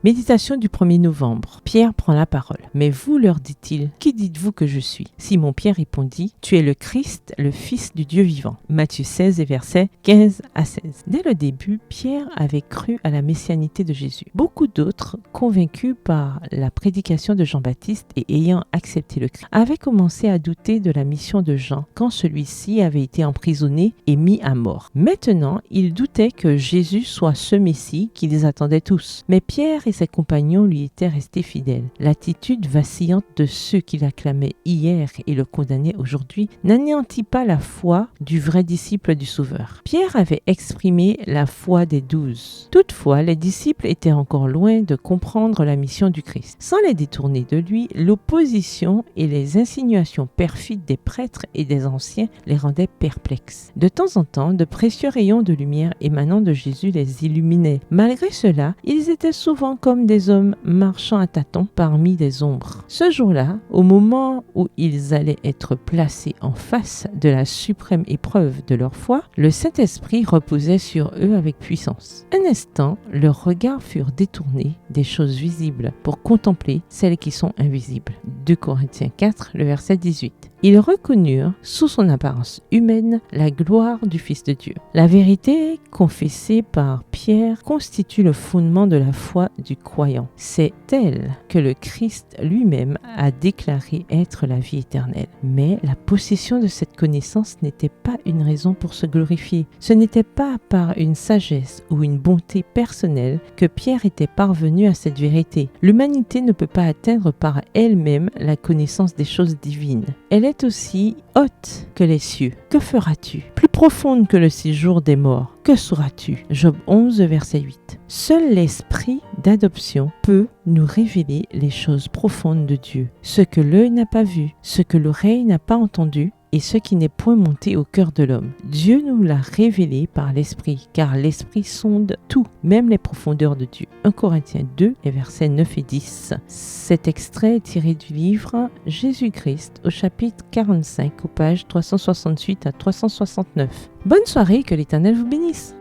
Méditation du 1er novembre. Pierre prend la parole. Mais vous, leur dit-il, qui dites-vous que je suis? Simon-Pierre répondit, tu es le Christ, le Fils du Dieu vivant. Matthieu 16 et versets 15 à 16. Dès le début, Pierre avait cru à la messianité de Jésus. Beaucoup d'autres, convaincus par la prédication de Jean-Baptiste et ayant accepté le Christ, avaient commencé à douter de la mission de Jean quand celui-ci avait été emprisonné et mis à mort. Maintenant, ils doutaient que Jésus soit ce Messie qu'ils attendaient tous. Mais Pierre et ses compagnons lui étaient restés fidèles. L'attitude vacillante de ceux qui l'acclamaient hier et le condamnaient aujourd'hui n'anéantit pas la foi du vrai disciple du Sauveur. Pierre avait exprimé la foi des 12. Toutefois, les disciples étaient encore loin de comprendre la mission du Christ. Sans les détourner de lui, l'opposition et les insinuations perfides des prêtres et des anciens les rendaient perplexes. De temps en temps, de précieux rayons de lumière émanant de Jésus les illuminaient. Malgré cela, ils étaient souvent comme des hommes marchant à tâtons parmi des ombres. Ce jour-là, au moment où ils allaient être placés en face de la suprême épreuve de leur foi, le Saint-Esprit reposait sur eux avec puissance. Un instant, leurs regards furent détournés des choses visibles pour contempler celles qui sont invisibles. 2 Corinthiens 4, le verset 18. Ils reconnurent, sous son apparence humaine, la gloire du Fils de Dieu. La vérité confessée par Pierre constitue le fondement de la foi du croyant. C'est elle que le Christ lui-même a déclaré être la vie éternelle. Mais la possession de cette connaissance n'était pas une raison pour se glorifier. Ce n'était pas par une sagesse ou une bonté personnelle que Pierre était parvenu à cette vérité. L'humanité ne peut pas atteindre par elle-même la connaissance des choses divines. Elle est aussi haute que les cieux. Que feras-tu? Plus profonde que le séjour des morts. Que sauras-tu? Job 11, verset 8. Seul l'esprit d'adoption peut nous révéler les choses profondes de Dieu. Ce que l'œil n'a pas vu, ce que l'oreille n'a pas entendu, et ce qui n'est point monté au cœur de l'homme. Dieu nous l'a révélé par l'Esprit, car l'Esprit sonde tout, même les profondeurs de Dieu. 1 Corinthiens 2, les versets 9 et 10. Cet extrait est tiré du livre Jésus-Christ au chapitre 45, aux pages 368 à 369. Bonne soirée, que l'Éternel vous bénisse.